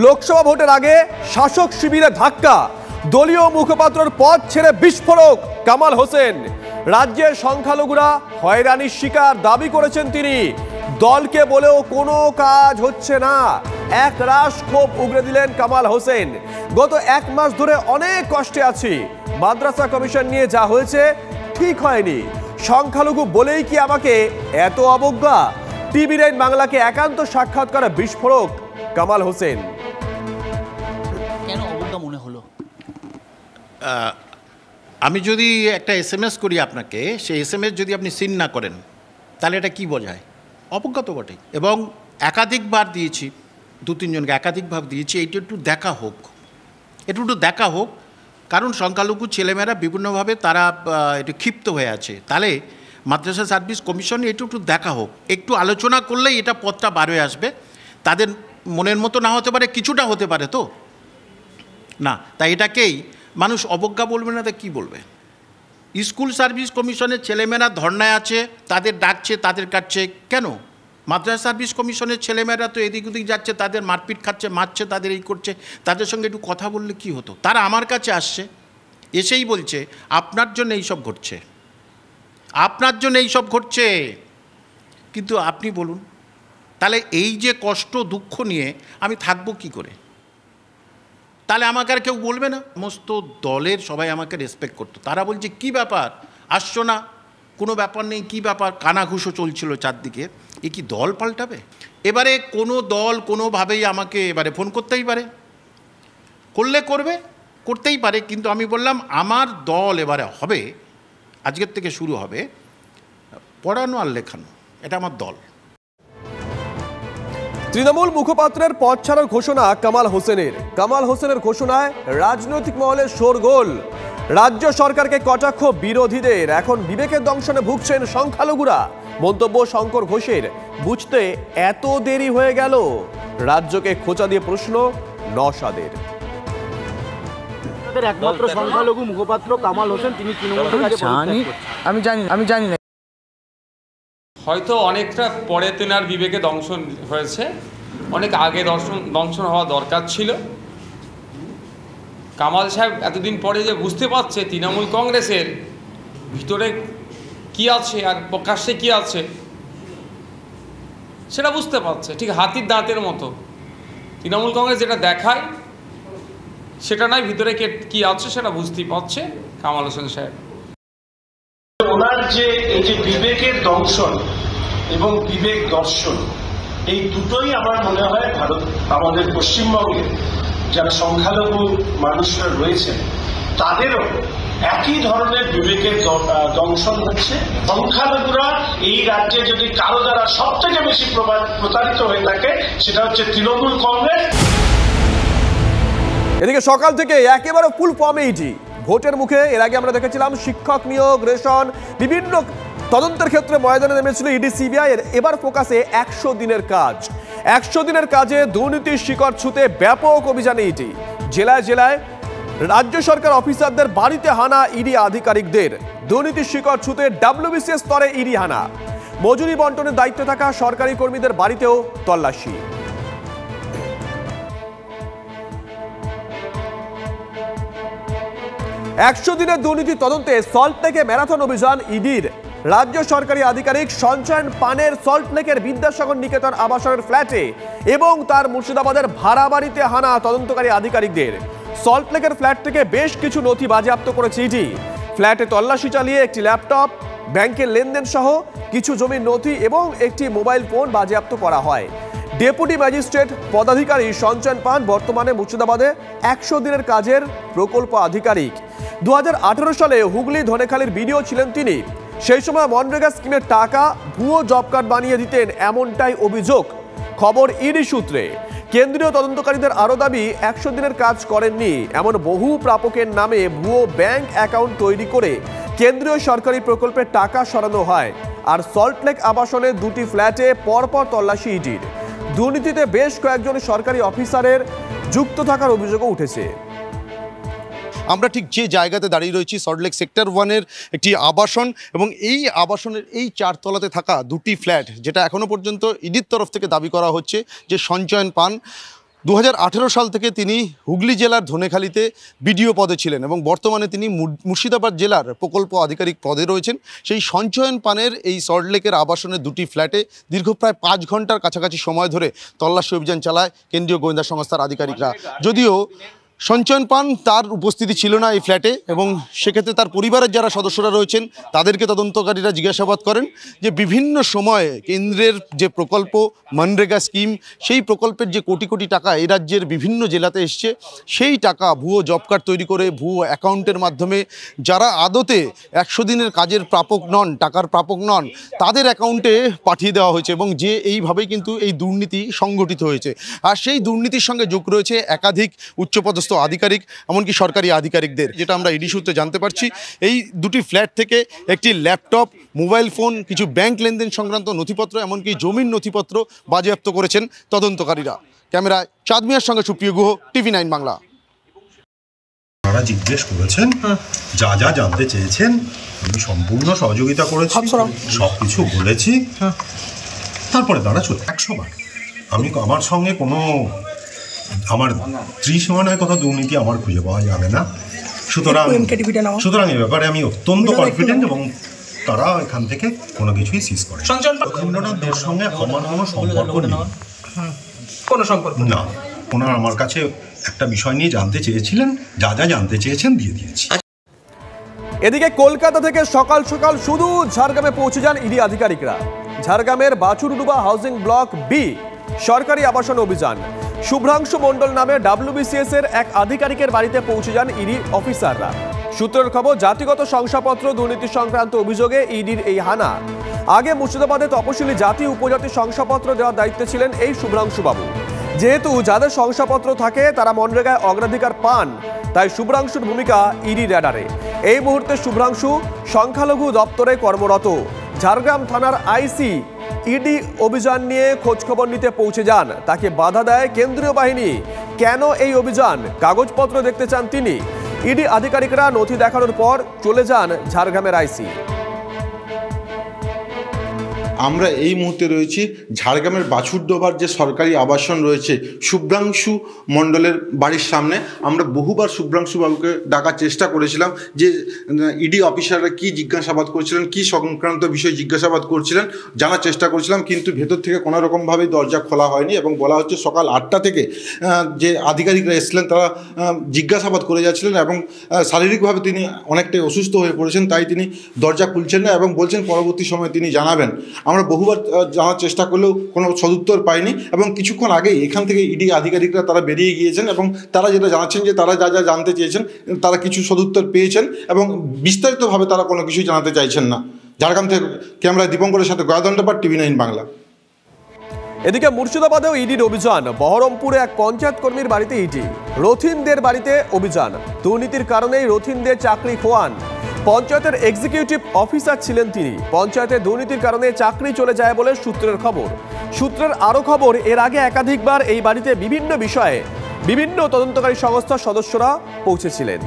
লোকসভা ভোটের আগে শাসক শিবিরে ধাক্কা, দলীয় মুখপাত্রের পদ ছেড়ে বিস্ফোরক কামাল হোসেন। রাজ্যের সংখ্যালঘুরা হয়রানির শিকার দাবি করেছেন তিনি। দলকে বলেও কোনো কাজ হচ্ছে না, এক রাশ ক্ষোভ উগরে দিলেন কামাল হোসেন। গত এক মাস ধরে অনেক কষ্টে আছি, মাদ্রাসা কমিশন নিয়ে যা হয়েছে ঠিক হয়নি, সংখ্যালঘু বলেই কি আমাকে এত অবজ্ঞা? টিভি 9 বাংলাকে একান্ত সাক্ষাৎকারে বিস্ফোরক কামাল হোসেন। কেন অবজ্ঞা মনে হলো? আমি যদি একটা SMS করি আপনাকে, সেই SMS যদি আপনি সিন না করেন তাহলে এটা কি বোঝায়? অবজ্ঞা তো বটেই। এবং একাধিকবার দিয়েছি, 2-3 জনকে একাধিকভাবে দিয়েছি, এইটা একটু দেখা হোক, একটু দেখা হোক। কারণ সংখ্যালঘু ছেলেমেয়েরা বিভিন্নভাবে তারা একটু ক্ষিপ্ত হয়ে আছে। তাহলে মাদ্রাসা সার্ভিস কমিশন একটু দেখা হোক, একটু আলোচনা করলেই এটা পথটা বার হয়ে আসবে। তাদের মনের মতো না হতে পারে, কিছুটা হতে পারে তো না, তাই এটাকেই মানুষ অবজ্ঞা বলবে না, তা কী বলবে? স্কুল সার্ভিস কমিশনের ছেলেমেয়েরা ধর্নায় আছে, তাদের ডাকছে, তাদের কাটছে কেন? মাদ্রাসা সার্ভিস কমিশনের ছেলেমেয়েরা তো এদিক ওদিক যাচ্ছে, তাদের মারপিট খাচ্ছে, মারছে, তাদের এই করছে, তাদের সঙ্গে একটু কথা বললে কি হতো? তারা আমার কাছে আসছে, এসেই বলছে আপনার জন্য এইসব ঘটছে, আপনার জন্য এইসব ঘটছে। কিন্তু আপনি বলুন, তাহলে এই যে কষ্ট দুঃখ নিয়ে আমি থাকবো কি করে? তাহলে আমাকে আর কেউ বলবে না? সমস্ত দলের সবাই আমাকে রেসপেক্ট করতো, তারা বলছে কি ব্যাপার আসছো না, কোনো ব্যাপার নেই, কি ব্যাপার? কানাঘুষো চলছিল চারদিকে, এ কি দল পাল্টাবে? এবারে কোনো দল কোনোভাবেই আমাকে এবারে ফোন করতেই পারে, করলে করবে, করতেই পারে, কিন্তু আমি বললাম আমার দল এবারে হবে, আজকের থেকে শুরু হবে পড়ানো আর লেখানো, এটা আমার দল। তৃণমূল মুখপাত্রের পদ ছাড়ার ঘোষণা কামাল হোসেনের। কামাল হোসেনের ঘোষণায় রাজনৈতিক মহলে শোরগোল। রাজ্য সরকারকে কটাক্ষ বিরোধীদের। এখন বিবেকের দংশনে ভুগছেন সংখ্যালঘুরা। মন্তব্য শঙ্কর ঘোষের। বুঝতে এত দেরি হয়ে গেল? রাজ্যকে খোঁচা দিয়ে প্রশ্ন নওশাদের। একমাত্র সংখ্যালঘু মুখপাত্র কামাল হোসেন, তিনি আমি জানি না, হয়তো অনেকটা পরে তেনার বিবেকে দংশন হয়েছে, অনেক আগে দংশন হওয়া দরকার ছিল। কামাল সাহেব এতদিন পরে যে বুঝতে পারছে তৃণমূল কংগ্রেসের ভিতরে কি আছে আর প্রকাশ্যে কি আছে সেটা বুঝতে পারছে, ঠিক হাতির দাঁতের মতো। তৃণমূল কংগ্রেস যেটা দেখায় সেটা নয়, ভিতরে কি আছে সেটা বুঝতেই পারছে কামাল হোসেন সাহেব। ওনার যে এই যে বিবেকের দংশন এবং বিবেক দর্শন, এই দুটোই আমার মনে হয় ভারত, আমাদের পশ্চিমবঙ্গে যারা সংখ্যালঘু মানুষরা রয়েছেন তাদেরও একই ধরনের বিবেকের দংশন হচ্ছে। সংখ্যালঘুরা এই রাজ্যে যদি কারো দ্বারা সব থেকে বেশি প্রতারিত হয়ে থাকে সেটা হচ্ছে তৃণমূল কংগ্রেস। এদিকে সকাল থেকে একেবারে ফুল ফর্মে ইডি। ভোটের মুখে এর আগে আমরা দেখেছিলাম শিক্ষক নিয়োগ, রেশন, বিভিন্ন তদন্তের ক্ষেত্রে ময়দানে নেমেছিল ইডি সিবিআই। এবার ফোকাসে 100 দিনের কাজ। 100 দিনের কাজে দুর্নীতির শিকড় ছুঁতে ব্যাপক অভিযানে ইডি। জেলায় জেলায় রাজ্য সরকার অফিসারদের বাড়িতে হানা ইডি আধিকারিকদের। দুর্নীতির শিকড় ছুঁতে WBCS স্তরে ইডি হানা। মজুরি বন্টনের দায়িত্বে থাকা সরকারি কর্মীদের বাড়িতেও তল্লাশি। একশো দিনের দুর্নীতি তদন্তে সল্টলেকে ম্যারাথন অভিযান ইডির। রাজ্য সরকারি আধিকারিক সঞ্চয়ন পানের সল্টলেকের বিদ্যাসাগর নিকেতন আবাসনের ফ্ল্যাটে এবং তার মুর্শিদাবাদের ভাড়া বাড়িতে হানা তদন্তকারী আধিকারিকদের। সল্টলেকের ফ্ল্যাট থেকে বেশ কিছু নথি বাজেয়াপ্ত করেছে ইডি। ফ্ল্যাটে তল্লাশি চালিয়ে একটি ল্যাপটপ, ব্যাংকের লেনদেন সহ কিছু জমির নথি এবং একটি মোবাইল ফোন বাজেয়াপ্ত করা হয়। ডেপুটি ম্যাজিস্ট্রেট পদাধিকারী সঞ্চয়ন পান বর্তমানে মুর্শিদাবাদে 100 দিনের কাজের প্রকল্প আধিকারিক। 2018 সালে হুগলি ধনেখালির বিডিও ছিলেন তিনি। সেই সময় মনরেগা স্কিমের টাকা ভুয়ো জব কার্ড বানিয়ে দিতেন, এমনটাই অভিযোগ। খবর ইডি সূত্রে। কেন্দ্রীয় তদন্তকারীদের আরও দাবি 100 দিনের কাজ করেননি এমন বহু প্রাপকের নামে ভুয়ো ব্যাংক অ্যাকাউন্ট তৈরি করে কেন্দ্রীয় সরকারি প্রকল্পের টাকা সরানো হয়। আর সল্টলেক আবাসনের 2টি ফ্ল্যাটে পরপর তল্লাশি ইডির। দুর্নীতিতে বেশ কয়েকজন সরকারি অফিসারের যুক্ত থাকার অভিযোগও উঠেছে। আমরা ঠিক যে জায়গাতে দাঁড়িয়ে রয়েছি সল্টলেক সেক্টর 1-এর একটি আবাসন, এবং এই আবাসনের এই 4 তলাতে থাকা 2টি ফ্ল্যাট, যেটা এখনও পর্যন্ত ইডির তরফ থেকে দাবি করা হচ্ছে যে সঞ্চয়ন পান 2018 সাল থেকে তিনি হুগলি জেলার ধনেখালিতে বিডিও পদে ছিলেন এবং বর্তমানে তিনি মুর্শিদাবাদ জেলার প্রকল্প আধিকারিক পদে রয়েছেন। সেই সঞ্চয়ন পানের এই সল্টলেকের আবাসনের দুটি ফ্ল্যাটে দীর্ঘ প্রায় 5 ঘন্টার কাছাকাছি সময় ধরে তল্লাশি অভিযান চালায় কেন্দ্রীয় গোয়েন্দা সংস্থার আধিকারিকরা। যদিও সঞ্চয়ন পান তার উপস্থিতি ছিল না এই ফ্ল্যাটে এবং সেক্ষেত্রে তার পরিবারের যারা সদস্যরা রয়েছেন তাদেরকে তদন্তকারীরা জিজ্ঞাসাবাদ করেন যে বিভিন্ন সময়ে কেন্দ্রের যে প্রকল্প মনরেগা স্কিম, সেই প্রকল্পের যে কোটি কোটি টাকা এই রাজ্যের বিভিন্ন জেলাতে এসছে, সেই টাকা ভুয়ো জব কার্ড তৈরি করে ভুয়ো অ্যাকাউন্টের মাধ্যমে যারা আদতে 100 দিনের কাজের প্রাপক নন, টাকার প্রাপক নন, তাদের অ্যাকাউন্টে পাঠিয়ে দেওয়া হয়েছে এবং যে এইভাবেই কিন্তু এই দুর্নীতি সংগঠিত হয়েছে। আর সেই দুর্নীতির সঙ্গে যোগ রয়েছে একাধিক উচ্চপদস্থ আধিকারিক, এমনকি সরকারি আধিকারিকদের। যেটা আমরা ইডি সূত্রে জানতে পারছি, এই দুটি ফ্ল্যাট থেকে একটি ল্যাপটপ, মোবাইল ফোন, কিছু ব্যাংক লেনদেন সংক্রান্ত নথিপত্র, এমনকি জমির নথিপত্র বাজেয়াপ্ত করেছেন তদন্তকারীরা। ক্যামেরায় চাঁদ মিয়ার সঙ্গে সুপ্রিয় গুহ, টিভি 9 বাংলা। তারা জিজ্ঞেস করেছেন, যা যা জানতে চেয়েছেন আমি সম্পূর্ণ সহযোগিতা করেছি, সব কিছু বলেছি। তারপরে তারা 100 বার আমি আমার সঙ্গে কোনো আমার ত্রিসীমানায় কথা দুর্নীতি আমার খুঁজে পাওয়া যাবে না। সুতরাং এ ব্যাপারে আমি অত্যন্ত কনফিডেন্ট এবং তারা এখান থেকে কোনো কিছুই সিজ করে। রবীন্দ্রনাথদের সঙ্গে আমার কোনো সম্পর্ক নেই, কোনো সম্পর্ক না। ওনার আমার কাছে একটা বিষয় নিয়ে জানতে চেয়েছিলেন, যা যা জানতে চেয়েছেন দিয়ে দিয়েছি। এদিকে কলকাতা থেকে সকাল সকাল শুধু ঝাড়গ্রামে পৌঁছে যান ইডি আধিকারিকরা। ঝাড়গ্রামের বাছুরডুবা হাউজিং ব্লক বি সরকারি আবাসন অভিযান। শুভ্রাংশু মণ্ডল নামে WBCS এর এক আধিকারিকের বাড়িতে পৌঁছে যান ইডি অফিসাররা। সূত্রের খবর, জাতিগত শংসাপত্র দুর্নীতি সংক্রান্ত অভিযোগে ইডির এই হানা। আগে মুর্শিদাবাদে তপশিলি জাতি উপজাতি শংসাপত্র দেওয়ার দায়িত্বে ছিলেন এই শুভ্রাংশু বাবু। যেহেতু যাদের শংসাপত্র থাকে তারা মনরেগায় অগ্রাধিকার পান, তাই শুভ্রাংশুর ভূমিকা ইডি র্যাডারে। এই মুহূর্তে শুভ্রাংশু সংখ্যালঘু দপ্তরে কর্মরত। ঝাড়গ্রাম থানার আইসি ইডি অভিযান নিয়ে খোঁজখবর নিতে পৌঁছে যান। তাকে বাধা দেয় কেন্দ্রীয় বাহিনী। কেন এই অভিযান? কাগজপত্র দেখতে চান তিনি। ইডি আধিকারিকরা নথি দেখানোর পর চলে যান ঝাড়গ্রামের আইসি। আমরা এই মুহূর্তে রয়েছি ঝাড়গ্রামের বাছুরডোবার যে সরকারি আবাসন রয়েছে শুভ্রাংশু মণ্ডলের বাড়ির সামনে। আমরা বহুবার শুভ্রাংশু বাবুকে ডাকার চেষ্টা করেছিলাম যে ইডি অফিসাররা কি জিজ্ঞাসাবাদ করছিলেন, কি সংক্রান্ত বিষয় জিজ্ঞাসাবাদ করছিলেন জানার চেষ্টা করেছিলাম, কিন্তু ভেতর থেকে কোনো রকমভাবেই দরজা খোলা হয়নি এবং বলা হচ্ছে সকাল 8টা থেকে যে আধিকারিকরা এসেছিলেন তারা জিজ্ঞাসাবাদ করে যাচ্ছিলেন এবং শারীরিকভাবে তিনি অনেকটাই অসুস্থ হয়ে পড়েছেন, তাই তিনি দরজা খুলছেন না এবং বলছেন পরবর্তী সময়ে তিনি জানাবেন। আমরা বহুবার জানার চেষ্টা করলেও কোনো সদুত্তর পাইনি এবং কিছুক্ষণ আগেই এখান থেকে ইডি আধিকারিকরা তারা বেরিয়ে গিয়েছেন এবং তারা যেটা জানাচ্ছেন যে তারা যা যা জানতে চেয়েছেন তারা কিছু সদুত্তর পেয়েছেন এবং বিস্তারিতভাবে তারা কোনো কিছুই জানাতে চাইছেন না। ঝাড়গ্রাম থেকে ক্যামেরায় দীপঙ্করের সাথে গয়াদণ্ডপাট, টিভি 9 বাংলা। এদিকে মুর্শিদাবাদেও ইডির অভিযান। বহরমপুরে এক পঞ্চায়েত কর্মীর বাড়িতে ইডি, রথিনদের বাড়িতে অভিযান। দুর্নীতির কারণেই রথিনদের চাকরি খোয়ান। পঞ্চায়েতের এক্সিকিউটিভ অফিসার ছিলেন তিনি। পঞ্চায়েতের দুর্নীতির কারণে চাকরি চলে যায় বলে সূত্রের খবর। সূত্রের আরও খবর, এর আগে একাধিকবার এই বাড়িতে বিভিন্ন বিষয়ে বিভিন্ন তদন্তকারী সংস্থার সদস্যরা পৌঁছেছিলেন।